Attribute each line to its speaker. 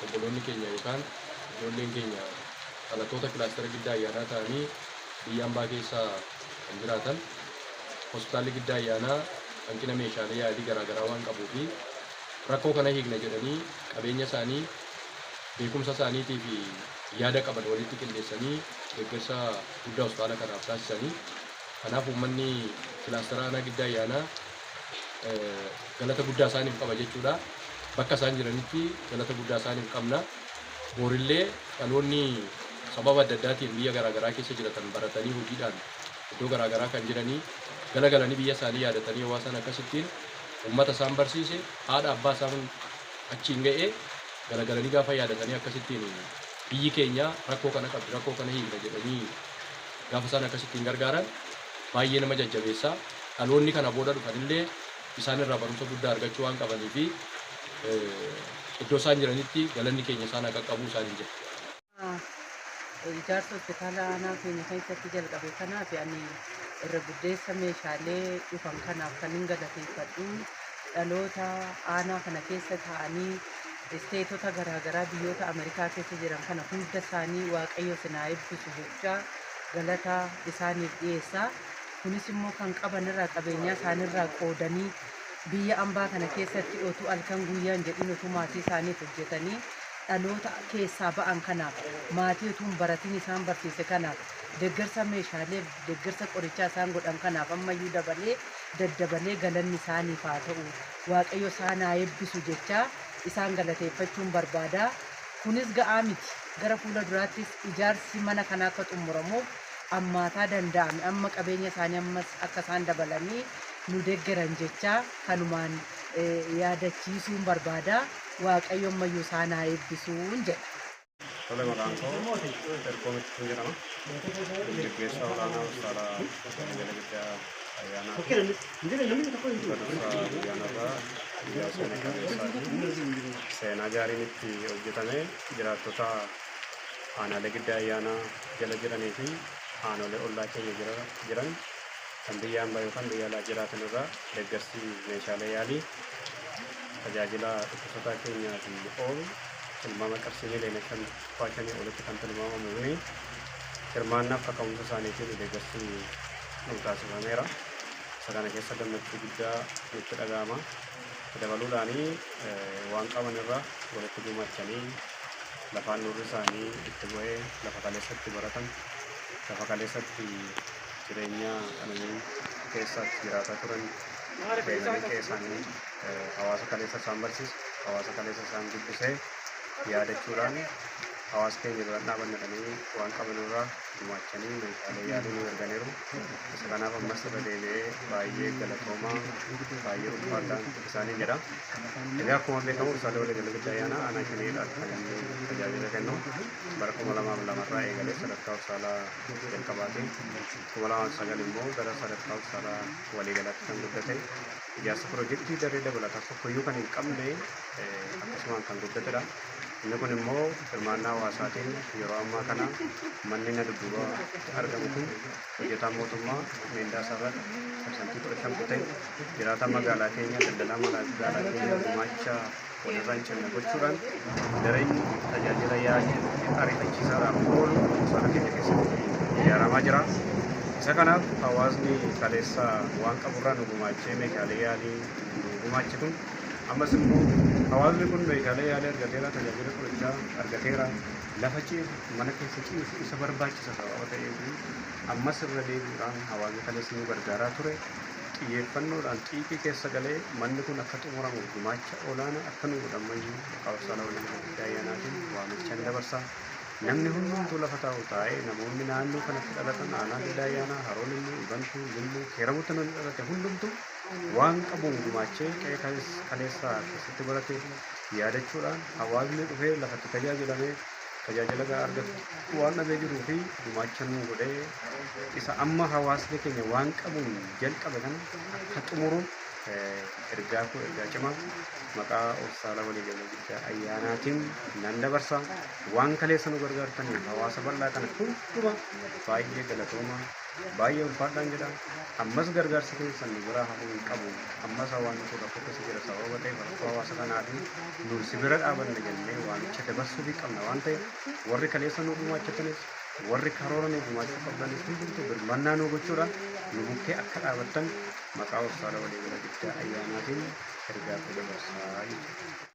Speaker 1: obboloonni keenya yookaan ijoolleen keenya dhalattoota kilaastera giddaa ayyaanaa ta'anii biyya ambaa keessaa kan jiraatan hospitaalli giddaa ayyaanaa hanqina meeshaalee yaalii garaagaraa waan qabuu fi rakkoo kana hiikna jedhanii qabeenya isaanii beekumsa isaaniitii fi yaada qaban walitti qindeessanii deeggarsa guddaa hospitaala kanaaf taasisanii kanaaf uummanni kilaastera aanaa giddaa ayyaanaa galata guddaa isaaniif qaba jechuudha. Bakka isaan jiranitti galata guddaa isaaniif qabna. Boorillee dhaloonni sababa adda addaatiin biyya garaagaraa keessa jiratan baratanii hojiidhaan iddoo garaagaraa kan jiranii galagalanii biyya isaanii yaadatanii hawaasaan akkasittiin uummata isaan barsiise haadha abbaa isaan achiin ga'ee galagalanii gaafa yaadatanii akkasittiin biyyi keenya rakkoo kana qabdi rakkoo kana hiikna jedhanii gaafa isaan akkasittiin gargaaran baay'ee nama jajjabeessa. Dhaloonni kana booda dhufanillee isaan irraa barumsa guddaa argachuu waan qabanii fi iddoo isaan jiranitti galanni keenya isaan akka qabu isaanii jira.
Speaker 2: Ijaarsa hospitaala aanaa keenya keessatti jalqabe kanaaf ani irra guddeessa meeshaalee dhufan kanaaf kan hin galateeffadhu. Dhaloota aanaa kana keessa ta'anii isteetota garaagaraa biyyoota Ameerikaa keessa jiran kana hunda isaanii Waaqayyo sinaa eebbisu jecha galata isaaniif dhiyeessa. Kunis immoo kan qaban irraa qabeenyaa isaanirraa qoodanii biyya ambaa kana keessatti otuu halkan guyyaan jedhin otuu maatii isaaniif hojjetanii dhaloota keessaa ba'an kanaaf maatii otuu hin baratin isaan barsiise kanaaf deeggarsa meeshaalee deeggarsa qorichaa isaan godhan kanaaf ammayyuu daddabalee galanni isaaniif haa ta'u Waaqayyo isaan haa eebbisu jecha isaan galateeffachuun barbaada. Kunis ga'aa miti gara fuula duraattis ijaarsi mana kanaa akka xumuramuuf ammaataa danda'ame amma qabeenya isaanii ammas akka isaan dabalanii nu deeggaran jecha kanumaan yaadachiisuun barbaada. Waaqayyo ammayyuu isaan haa eebbisuun jedha.
Speaker 3: Tole maqaan koo Erkoomitti jedhama. Gaggeessaa olaanaa hospitaala Jala Giddaa Ayyaanaa ayyaanarraa guyyaa seenaa qabeessaatiin seenaa gaariin itti hojjetame jiraattota aanaalee Giddaa Ayyaanaa jala jiranii fi aanolee ollaa keenya jiran kan biyya ambaa yookaan biyya alaa jiraatan irraa deeggarsi meeshaalee yaalii tajaajila dhukkubsataa keenyaaf oolu tilmaama qarshii miliyoona 5,000 olitti kan tilmaamamu fi hirmaannaaf kaka'umsa isaaniitiin deeggarsi nu taasifameera. Isa kana keessa gammachuu guddaa nutti dhaga'ama. Dabaluudhaan waan qaban irraa walitti gumaachanii lafaan nurri isaanii itti bu'ee lafa kaleessatti baratan lafa kaleessatti jireenya qananii keessatti jiraataa turan beekamtii isaanii hawaasa kaleessa isaan barsiisu hawaasa kaleessa isaan guddisee yaadachuudhaan hawaasa keenya bira dhaabannatanii waan qaban irraa gumaachanii meeshaalee yaalii nu erganiiru. Isa kanaaf ammas irra deebi'ee baay'ee galatoomaa baay'ee ulfaataan isaanii jedha. Egaa akkuma beekamu hospitaala Jala Giddaa Ayyaanaa aanaa shaniidhaan kan inni tajaajila kennu bara 2002 eegalee sadarkaa hospitaala jalqabaatiin 2009 immoo gara sadarkaa hospitaala waliigalaatti kan guddate ijaarsa piroojeektii daree dabalataa tokkoyyuu kan hin qabne akkasumaan kan guddatedha. Inni kun immoo hirmaannaa hawaasaatiin yeroo ammaa kana manni na dudduuba argamu kun hojjetaa mootummaa miindaa isaarratti parsantii 15 ta'e jiraata magaalaa keenya daldalaa magaalaa keenya gumaacha walirraa hin cinne gochuudhaan dareen tajaajila yaalii ariifachiisaadhaan oolu sana keenya keessatti ijaaramaa jira. Isa kanaaf hawaasni kaleessa waan qaburraa nu gumaachee meeshaalee yaalii nu gumaache kun ammas immoo hawaasni kun meeshaalee yaalii argateera tajaajila qorichaa argateera lafa ciisu mana keessa ciisu isa barbaachisa sababa ta'eef ammas irra deebi'uudhaan hawaasni kaleessa nu gargaaraa ture xiyyeeffannoodhaan xiiqii keessa galee manni kun akka xumuramu gumaacha olaanaa akka nu godhamayyuu hospitaala Jala Ayyaanaatiin waamichaan dabarsaa. Namni hundumtuu lafa taa'u taa'ee namoonni naannoo kanatti dhalatan aanaa Giddaa Ayyaanaa Haroon immoo Ibantuu Limmuu Keeramutti namni dhalate hundumtuu waan qabuun gumaachee qe'ee kaleessaa keessatti barate yaadachuudhaan hawaasni dhufee lafatti tajaajilamee tajaajila gahaa argatu waan dhabee jiruu fi gumaacha nuu godhee isa amma hawaasni keenya waan qabuun jalqabe kana akka xumuruun ergaa cimaa maqaa hospitaala Jala Giddaa Ayyaanaatiin nan dabarsa. Waan kaleessa nu gargaartaniif hawaasa bal'aa kana hunduma baay'ee galatoomaa baay'ee ulfaadhaan jedha. ammas gargaarsa keessan nu biraa hafuu hin qabu. Ammas hawaasni kun rakkoo keessa jira sababa ta'eef rakkoo hawaasa kanaa fi nuun si bira dhaabanne jennee waamicha dabarsuu fi qabna waan ta'eef warri kaleessa nu gumaachatanis warri karoora nu gumaachuu qabdanis hundumtuu birmannaa nu gochuudhaan nu bukkee akka dhaabattan maqaa Hospitaala Waliigala Giddaa Ayyaanaatiin ergaa dabarsaa jechuudha.